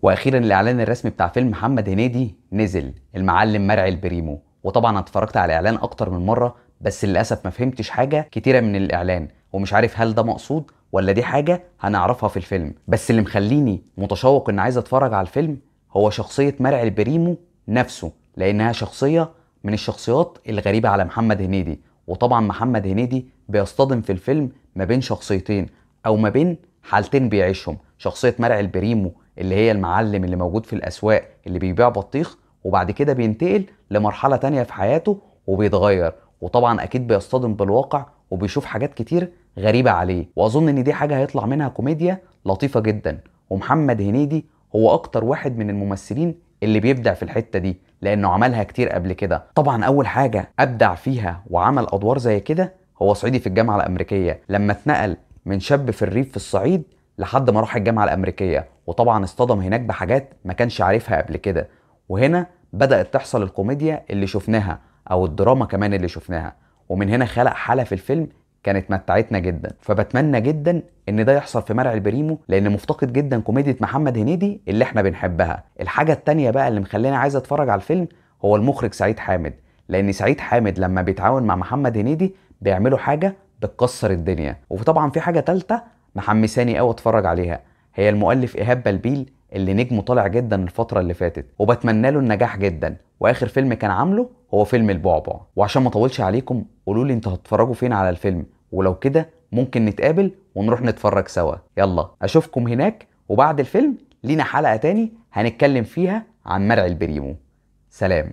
واخيرا الاعلان الرسمي بتاع فيلم محمد هنيدي نزل، المعلم مرعي البريمو. وطبعا انا اتفرجت على الاعلان اكتر من مره، بس للاسف ما فهمتش حاجه كتيره من الاعلان، ومش عارف هل ده مقصود ولا دي حاجه هنعرفها في الفيلم. بس اللي مخليني متشوق ان عايز اتفرج على الفيلم هو شخصيه مرعي البريمو نفسه، لانها شخصيه من الشخصيات الغريبه على محمد هنيدي. وطبعا محمد هنيدي بيصطدم في الفيلم ما بين شخصيتين، او ما بين حالتين بيعيشهم. شخصيه مرعي البريمو اللي هي المعلم اللي موجود في الأسواق اللي بيبيع بطيخ، وبعد كده بينتقل لمرحلة تانية في حياته وبيتغير، وطبعا أكيد بيصطدم بالواقع وبيشوف حاجات كتير غريبة عليه. وأظن إن دي حاجة هيطلع منها كوميديا لطيفة جدا. ومحمد هنيدي هو أكتر واحد من الممثلين اللي بيبدع في الحتة دي، لأنه عملها كتير قبل كده. طبعا أول حاجة أبدع فيها وعمل أدوار زي كده هو صعيدي في الجامعة الأمريكية، لما اتنقل من شاب في الريف في الصعيد لحد ما راح الجامعة الأمريكية، وطبعا اصطدم هناك بحاجات ما كانش عارفها قبل كده. وهنا بدأت تحصل الكوميديا اللي شفناها، أو الدراما كمان اللي شفناها. ومن هنا خلق حالة في الفيلم كانت متعتنا جدا. فبتمنى جدا ان ده يحصل في مرعي البريمو، لان مفتقد جدا كوميديا محمد هنيدي اللي احنا بنحبها. الحاجة التانية بقى اللي مخليني عايز اتفرج على الفيلم هو المخرج سعيد حامد، لان سعيد حامد لما بيتعاون مع محمد هنيدي بيعملوا حاجة بتكسر الدنيا. وطبعا في حاجة تالتة محمساني قوي اتفرج عليها، هي المؤلف ايهاب بلبيل اللي نجمه طالع جدا الفتره اللي فاتت، وبتمنى له النجاح جدا. واخر فيلم كان عامله هو فيلم البعبع. وعشان ما اطولش عليكم، قولوا لي انتوا هتتفرجوا فين على الفيلم، ولو كده ممكن نتقابل ونروح نتفرج سوا. يلا اشوفكم هناك، وبعد الفيلم لينا حلقه تاني هنتكلم فيها عن مرعي البريمو. سلام.